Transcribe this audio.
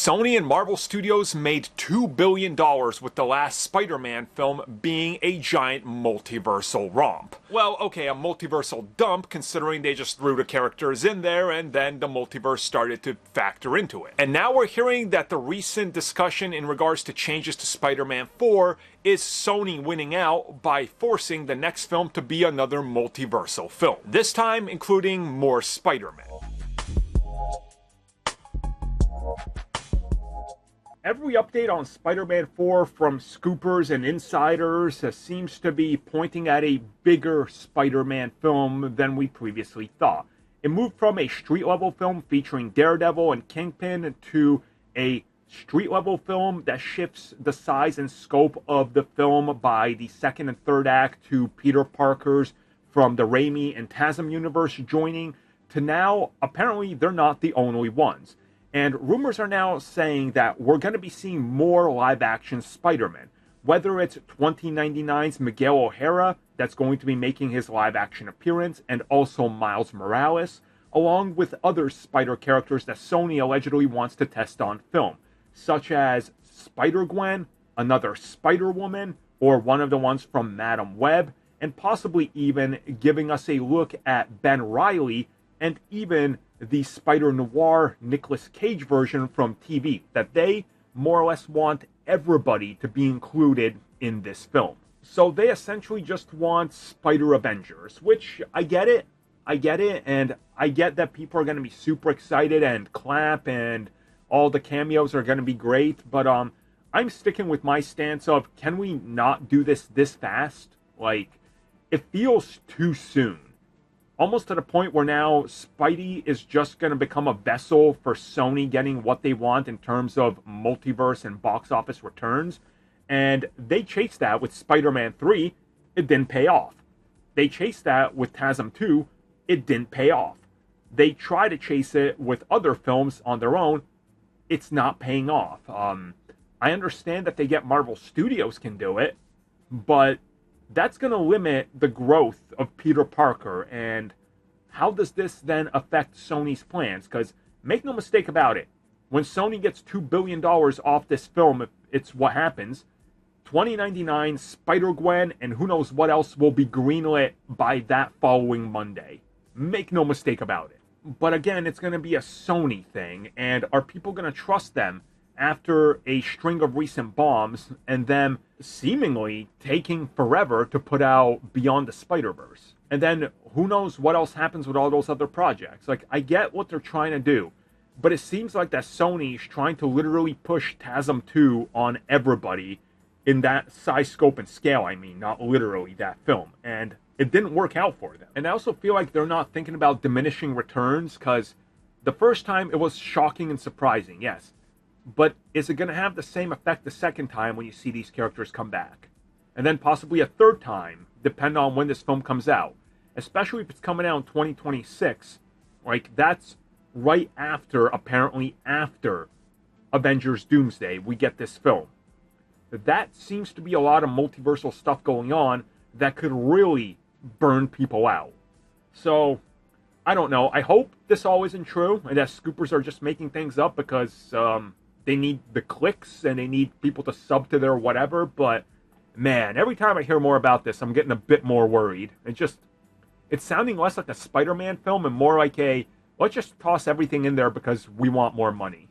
Sony and Marvel Studios made $2 billion with the last Spider-Man film being a giant multiversal romp. Well, okay, a multiversal dump considering they just threw the characters in there and then the multiverse started to factor into it. And now we're hearing that the recent discussion in regards to changes to Spider-Man 4 is Sony winning out by forcing the next film to be another multiversal film. This time including more Spider-Man. Every update on Spider-Man 4 from scoopers and insiders seems to be pointing at a bigger Spider-Man film than we previously thought. It moved from a street-level film featuring Daredevil and Kingpin to a street-level film that shifts the size and scope of the film by the second and third act to Peter Parker's from the Raimi and Tasm universe joining to now, apparently, they're not the only ones. And rumors are now saying that we're going to be seeing more live-action Spider-Man. Whether it's 2099's Miguel O'Hara, that's going to be making his live-action appearance, and also Miles Morales, along with other Spider characters that Sony allegedly wants to test on film, such as Spider-Gwen, another Spider-Woman, or one of the ones from Madam Web, and possibly even giving us a look at Ben Reilly, and even the Spider-Noir Nicolas Cage version from TV, that they more or less want everybody to be included in this film. So they essentially just want Spider-Avengers, which I get it, and I get that people are going to be super excited and clap, and all the cameos are going to be great, but I'm sticking with my stance of, can we not do this fast? Like, it feels too soon. Almost to the point where now Spidey is just going to become a vessel for Sony getting what they want in terms of multiverse and box office returns. And they chased that with Spider-Man 3. It didn't pay off. They chased that with TASM 2. It didn't pay off. They try to chase it with other films on their own. It's not paying off. I understand that they get Marvel Studios can do it, but that's going to limit the growth of Peter Parker, and how does this then affect Sony's plans? Because make no mistake about it, when Sony gets $2 billion off this film, if it's what happens, 2099, Spider-Gwen, and who knows what else will be greenlit by that following Monday. Make no mistake about it. But again, it's going to be a Sony thing, and are people going to trust them after a string of recent bombs and them seemingly taking forever to put out Beyond the Spider-Verse? And then who knows what else happens with all those other projects. Like, I get what they're trying to do, but it seems like that Sony is trying to literally push TASM 2 on everybody in that size, scope, and scale. I mean, not literally that film. And it didn't work out for them. And I also feel like they're not thinking about diminishing returns, because the first time it was shocking and surprising, yes. But is it going to have the same effect the second time when you see these characters come back? And then possibly a third time, depending on when this film comes out. Especially if it's coming out in 2026. Like, that's right after, apparently after Avengers Doomsday, we get this film. That seems to be a lot of multiversal stuff going on that could really burn people out. So, I don't know. I hope this all isn't true, and that scoopers are just making things up because they need the clicks and they need people to sub to their whatever. But man, every time I hear more about this, I'm getting a bit more worried. It's sounding less like a Spider-Man film and more like a, let's just toss everything in there because we want more money.